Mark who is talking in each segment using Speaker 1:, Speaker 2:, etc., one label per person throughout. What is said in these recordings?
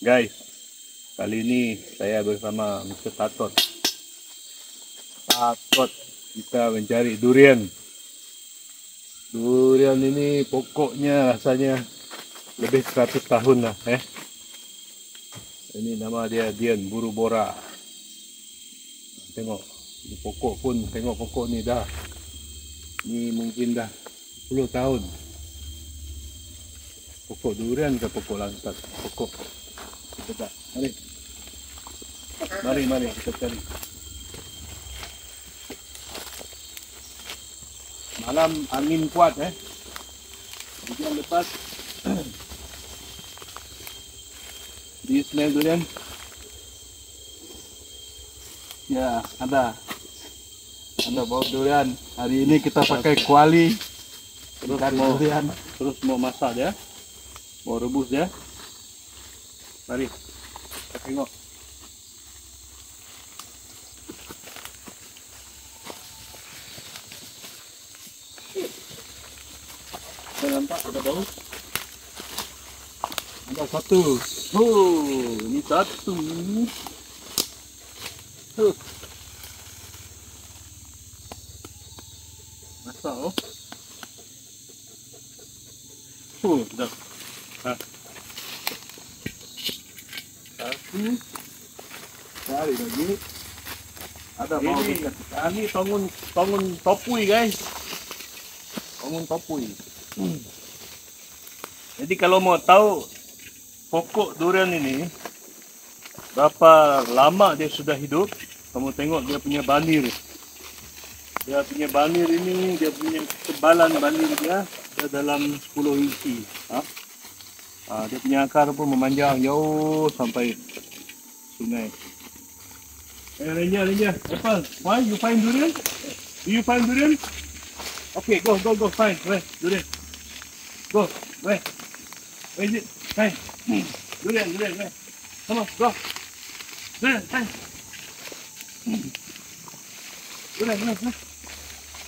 Speaker 1: Guys, kali ini saya bersama Mr. Tatot. Kita mencari durian. Durian ini pokoknya rasanya lebih 100 tahun lah. Ini nama dia Dian Buru Bora. Tengok, ini pokok pun, tengok pokok ni dah. Ini mungkin dah 10 tahun. Pokok durian ke pokok lantat? Pokok. Kita tak. Mari kita cari. Malam angin kuat hujan lepas. Di smell durian? Ya, ada bau durian. Hari ini kita pakai kuali. Terus mau masak dia. Mau rebus dia. Mari kita tengok. Saya nampak ada bau. Ada satu. Ini satu. Masak dah. Satu. Cari lagi. Ada bau dekat. Ini tongun topui guys. Tongun topui. Jadi kalau mau tahu pokok durian ini berapa lama dia sudah hidup, kamu tengok dia punya banir. Dia punya banir ini, dia punya ketebalan banir dia dalam 10 inci. Dia punya akar pun memanjang jauh sampai sungai. Ranger, Apple, why you find durian? Do you find durian? Okay, go, find, where, durian. Go, where is it? Find, durian, where? Come on, go. Durian, find. Durian.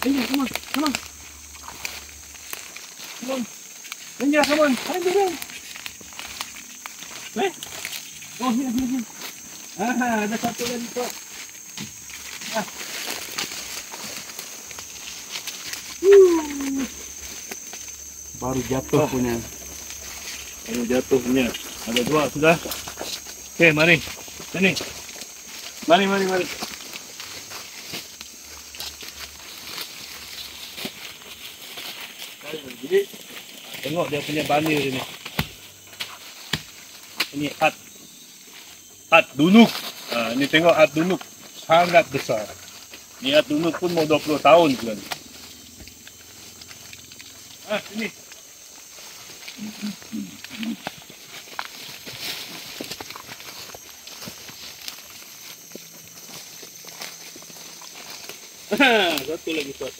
Speaker 1: Ranger, come on. Ranger, come on, find durian. Where? Oh, here. Ada satu lagi tu. Baru jatuh punya. Ada dua sudah. Okey, mari. Sini. Mari. Jadi, tengok dia punya banir ini. Ini hat dunuk. Ini tengok hat dunuk. Sangat besar. Ini hat dunuk pun mau 20 tahun kan. Sini. Satu lagi tuan.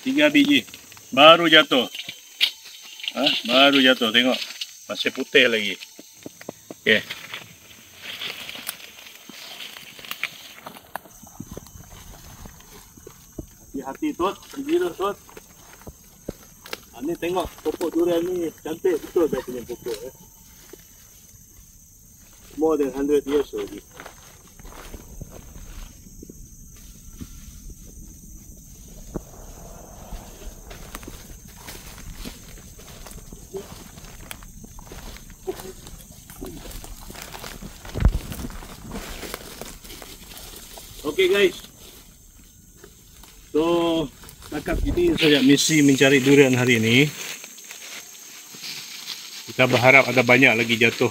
Speaker 1: 3 biji. Baru jatuh. Tengok. Masih putih lagi. Okey. Hati-hati Tot, gila Tot. Ni tengok pokok durian ni cantik betul dia punya pokok. More than 100 years already. Okay guys, so cakap ini saja misi mencari durian hari ini. Kita berharap ada banyak lagi jatuh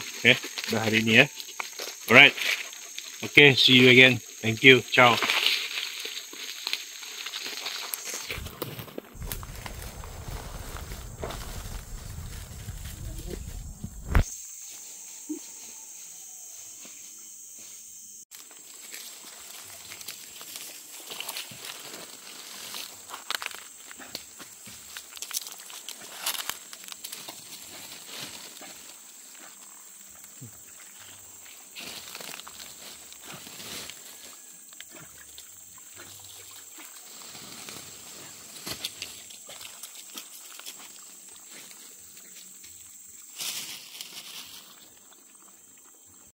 Speaker 1: dah hari ini Alright. Okay, see you again. Thank you. Ciao.